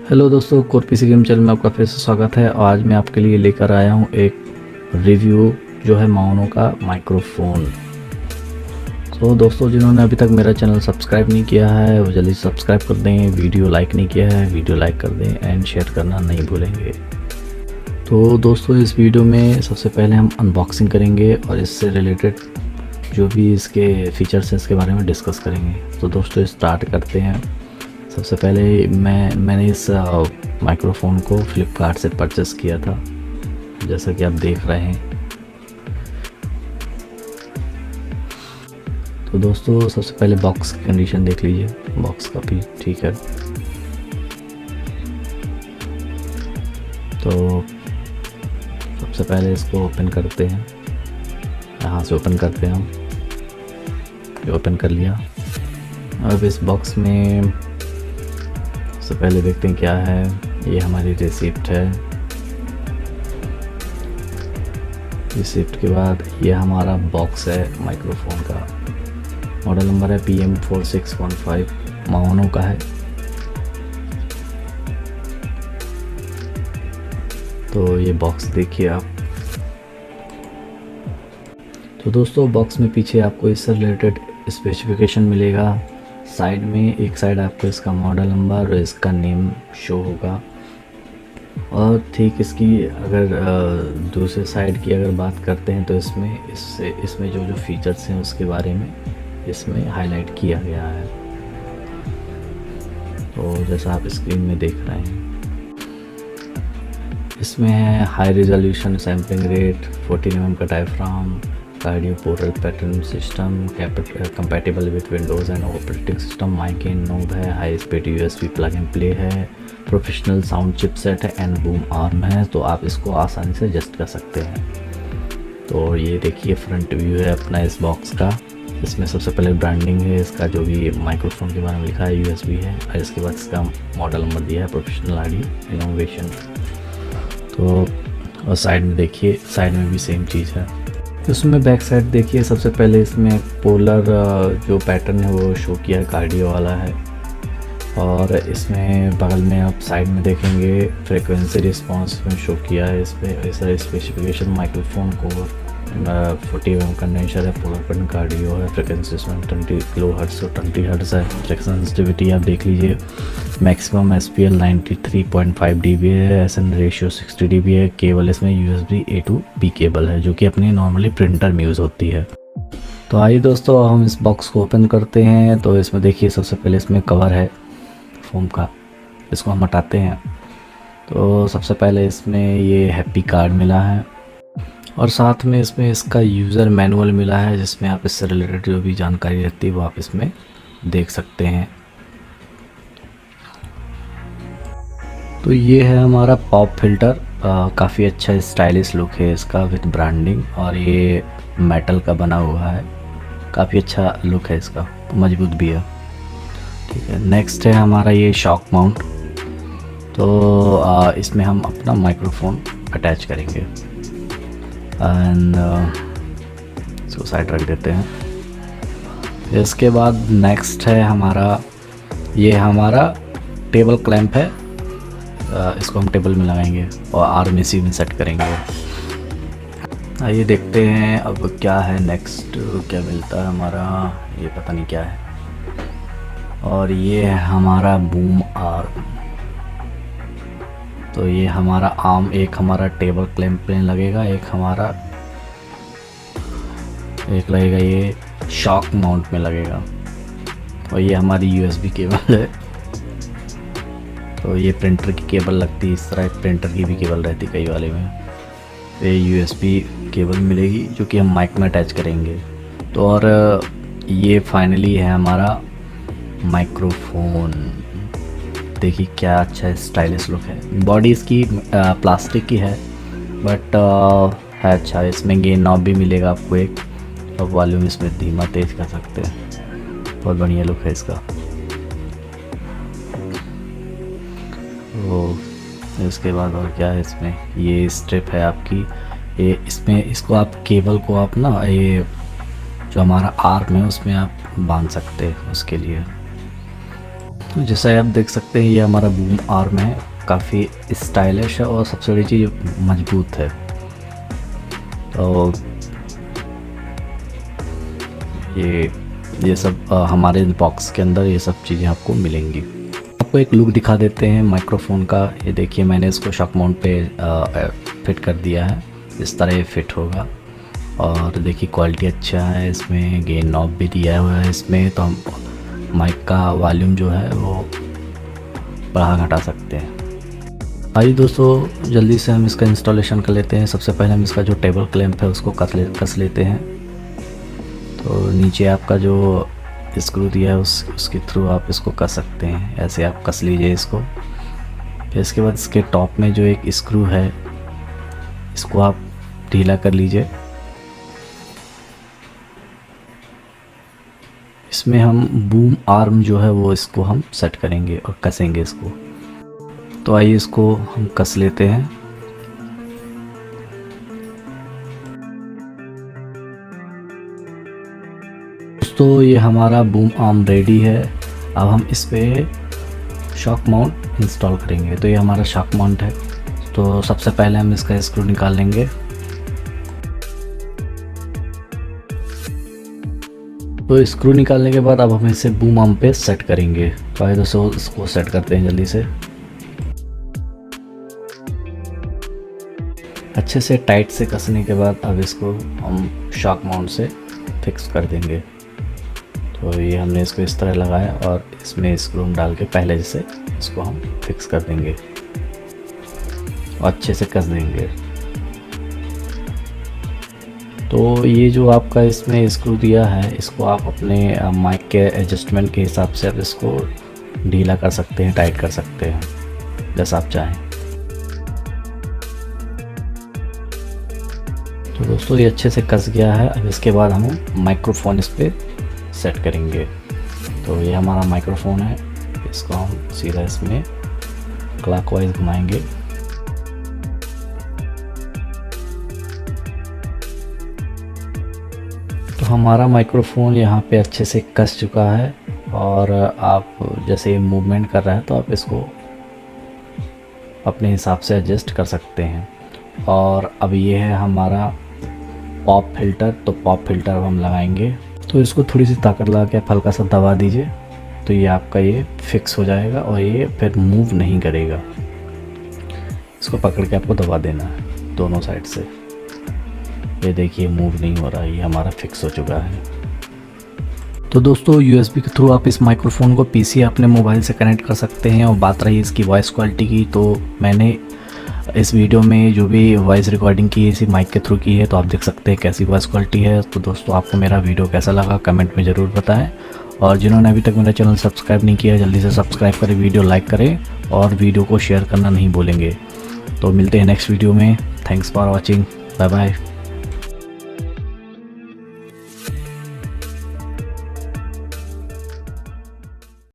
Hello दोस्तों, core PC game channel में आपका फिर से स्वागत है। आज मैं आपके लिए लेकर आया हूँ एक रिव्यू जो है माउनो का माइक्रोफोन। तो दोस्तों, जिन्होंने अभी तक मेरा चैनल सब्सक्राइब नहीं किया है वो जल्दी सब्सक्राइब कर दें। वीडियो लाइक नहीं किया है वीडियो लाइक कर दें एंड शेयर करना नहीं भूलेंगे। तो दोस्तों, इस वीडियो में सबसे पहले हम अनबॉक्सिंग करेंगे और इससे रिलेटेड जो भी इसके फीचर्स हैं इसके बारे में डिस्कस करेंगे। तो दोस्तों, स्टार्ट करते हैं। सबसे पहले मैंने इस माइक्रोफोन को फ्लिपकार्ट से परचेस किया था, जैसा कि आप देख रहे हैं। तो दोस्तों, सबसे पहले बॉक्स की कंडीशन देख लीजिए। बॉक्स काफ़ी ठीक है। तो सबसे पहले इसको ओपन करते हैं। यहाँ से ओपन करते हैं हम। ये ओपन कर लिया। अब इस बॉक्स में सबसे पहले देखते हैं क्या है। ये हमारी रिसिप्ट है। रिसिप्ट के बाद ये हमारा बॉक्स है माइक्रोफोन का। मॉडल नंबर है PM4615, माउनो का है। तो ये बॉक्स देखिए आप। तो दोस्तों, बॉक्स में पीछे आपको इससे रिलेटेड स्पेसिफिकेशन मिलेगा। साइड में एक साइड आपको इसका मॉडल नंबर और इसका नेम शो होगा, और ठीक इसकी अगर दूसरे साइड की अगर बात करते हैं तो इसमें जो जो फीचर्स हैं उसके बारे में इसमें हाईलाइट किया गया है। तो जैसा आप स्क्रीन में देख रहे हैं, इसमें है high resolution sampling rate, 14 mm का diaphragm, cardio portal pattern system, compatible with Windows and operating system, mic in knob है, high speed USB plug and play है, प्रोफेशनल साउंड चिपसेट है एंड बूम आर्म है। तो आप इसको आसानी से एडजस्ट कर सकते हैं। तो ये देखिए फ्रंट व्यू है अपना इस बॉक्स का। इसमें सबसे पहले ब्रांडिंग है इसका, जो भी माइक्रोफोन के बारे में लिखा है, USB है, और इसके बाद इसका मॉडल नंबर दिया है, प्रोफेशनल ऑडियो इनोवेशन। तो और साइड में देखिए, साइड में भी सेम चीज़ है। इसमें बैक साइड देखिए, सबसे पहले इसमें पोलर जो पैटर्न है वो शो किया है, कार्डियो वाला है। और इसमें बगल में आप साइड में देखेंगे फ्रीक्वेंसी रिस्पांस में शो किया है। इस पर ऐसा स्पेसिफिकेशन माइक्रोफोन को 40 mm कंडेंसर है, पोलर पैटर्न कार्डियो है, फ्रीक्वेंसी इसमें 20 kHz और 20 Hz है। चेक सेंसिटिविटी आप देख लीजिए, मैक्सिमम SPL 93.5 dB है, SN रेशियो 60 dB है। केबल इसमें USB A to B cable है, जो कि अपनी नॉर्मली प्रिंटर में यूज़ होती है। तो आइए दोस्तों, हम इस बॉक्स को ओपन करते हैं। तो इसमें देखिए, सबसे पहले इसमें कवर है फोम का, इसको हम हटाते हैं। तो सबसे पहले इसमें ये हैप्पी कार्ड मिला है, और साथ में इसमें इसका यूज़र मैनुअल मिला है, जिसमें आप इससे रिलेटेड जो भी जानकारी रहती है वो आप इसमें देख सकते हैं। तो ये है हमारा पॉप फिल्टर। काफ़ी अच्छा स्टाइलिश लुक है इसका विद ब्रांडिंग, और ये मेटल का बना हुआ है। काफ़ी अच्छा लुक है इसका, मजबूत भी है। ठीक है, नेक्स्ट है हमारा ये शॉक माउंट। तो इसमें हम अपना माइक्रोफोन अटैच करेंगे एंड इसको साइड रख देते हैं। इसके बाद नेक्स्ट है हमारा टेबल क्लैंप है। इसको हम टेबल में लगाएंगे और RMC में सेट करेंगे। आइए देखते हैं अब क्या है नेक्स्ट, क्या मिलता है हमारा, ये पता नहीं क्या है। और ये है हमारा बूम आर्म। तो ये हमारा आर्म एक हमारा टेबल क्लैंप में लगेगा, एक लगेगा ये शॉक माउंट में लगेगा, और ये हमारी USB केबल है। तो ये प्रिंटर की केबल लगती है, इस तरह प्रिंटर की भी केबल रहती कई वाले में। ये USB केबल मिलेगी जो कि हम माइक में अटैच करेंगे। तो और ये फाइनली है हमारा माइक्रोफोन। देखिए क्या अच्छा स्टाइलिश लुक है। बॉडी इसकी प्लास्टिक की है, बट है अच्छा। इसमें गेन नॉब भी मिलेगा आपको एक, और वॉल्यूम इसमें धीमा तेज कर सकते हैं। बहुत बढ़िया लुक है इसका। तो इसके बाद और क्या है इसमें, ये स्ट्रिप है आपकी। ये इसमें इसको आप केबल को आप ना, ये जो हमारा आर्म है उसमें आप बांध सकते हैं उसके लिए। तो जैसा आप देख सकते हैं ये हमारा बूम आर्म है, काफ़ी स्टाइलिश है और सबसे बड़ी चीज़ मजबूत है। तो ये सब हमारे बॉक्स के अंदर ये सब चीज़ें आपको मिलेंगी। आपको एक लुक दिखा देते हैं माइक्रोफोन का। ये देखिए मैंने इसको शॉक माउंट पे फिट कर दिया है, इस तरह ये फिट होगा। और देखिए क्वालिटी अच्छा है, इसमें गेन नॉब भी दिया हुआ है इसमें, तो हम माइक का वॉल्यूम जो है वो बढ़ा घटा सकते हैं। आइए दोस्तों जल्दी से हम इसका इंस्टॉलेशन कर लेते हैं। सबसे पहले हम इसका जो टेबल क्लैंप है उसको कस लेते हैं। तो नीचे आपका जो स्क्रू दिया है उसके थ्रू आप इसको कस सकते हैं, ऐसे आप कस लीजिए इसको। फिर इसके बाद इसके टॉप में जो एक स्क्रू है इसको आप ढीला कर लीजिए। इसमें हम बूम आर्म जो है वो इसको हम सेट करेंगे और कसेंगे इसको। तो आइए इसको हम कस लेते हैं। दोस्तों ये हमारा बूम आर्म रेडी है। अब हम इस पे शॉक माउंट इंस्टॉल करेंगे। तो ये हमारा शॉक माउंट है। तो सबसे पहले हम इसका स्क्रू निकाल लेंगे। तो स्क्रू निकालने के बाद अब हम इसे बूम आर्म पे सेट करेंगे। तो आइए दोस्तों इसको सेट करते हैं जल्दी से। अच्छे से टाइट से कसने के बाद अब इसको हम शॉक माउंट से फिक्स कर देंगे। तो ये हमने इसको इस तरह लगाया और इसमें स्क्रू डाल के पहले जैसे इसको हम फिक्स कर देंगे और अच्छे से कस देंगे। तो ये जो आपका इसमें स्क्रू दिया है इसको आप अपने माइक के एडजस्टमेंट के हिसाब से आप इसको ढीला कर सकते हैं, टाइट कर सकते हैं जैसा आप चाहें। तो दोस्तों ये अच्छे से कस गया है। अब इसके बाद हम माइक्रोफोन इस पर सेट करेंगे। तो ये हमारा माइक्रोफोन है, इसको हम सीधा इसमें क्लॉकवाइज घुमाएंगे। तो हमारा माइक्रोफोन यहाँ पे अच्छे से कस चुका है और आप जैसे मूवमेंट कर रहा है तो आप इसको अपने हिसाब से एडजस्ट कर सकते हैं। और अब ये है हमारा पॉप फिल्टर। तो पॉप फिल्टर हम लगाएंगे। तो इसको थोड़ी सी ताकत लगा के हल्का सा दबा दीजिए तो ये आपका ये फिक्स हो जाएगा और ये फिर मूव नहीं करेगा। इसको पकड़ के आपको दबा देना है दोनों साइड से। ये देखिए मूव नहीं हो रहा है, ये हमारा फिक्स हो चुका है। तो दोस्तों USB के थ्रू आप इस माइक्रोफोन को PC अपने मोबाइल से कनेक्ट कर सकते हैं। और बात रही इसकी वॉइस क्वालिटी की, तो मैंने इस वीडियो में जो भी वॉइस रिकॉर्डिंग की है इसी माइक के थ्रू की है। तो आप देख सकते हैं कैसी वॉइस क्वालिटी है। तो दोस्तों आपको मेरा वीडियो कैसा लगा कमेंट में ज़रूर बताएं। और जिन्होंने अभी तक मेरा चैनल सब्सक्राइब नहीं किया जल्दी से सब्सक्राइब करें, वीडियो लाइक करें और वीडियो को शेयर करना नहीं भूलेंगे। तो मिलते हैं नेक्स्ट वीडियो में। Thanks for watching, bye bye.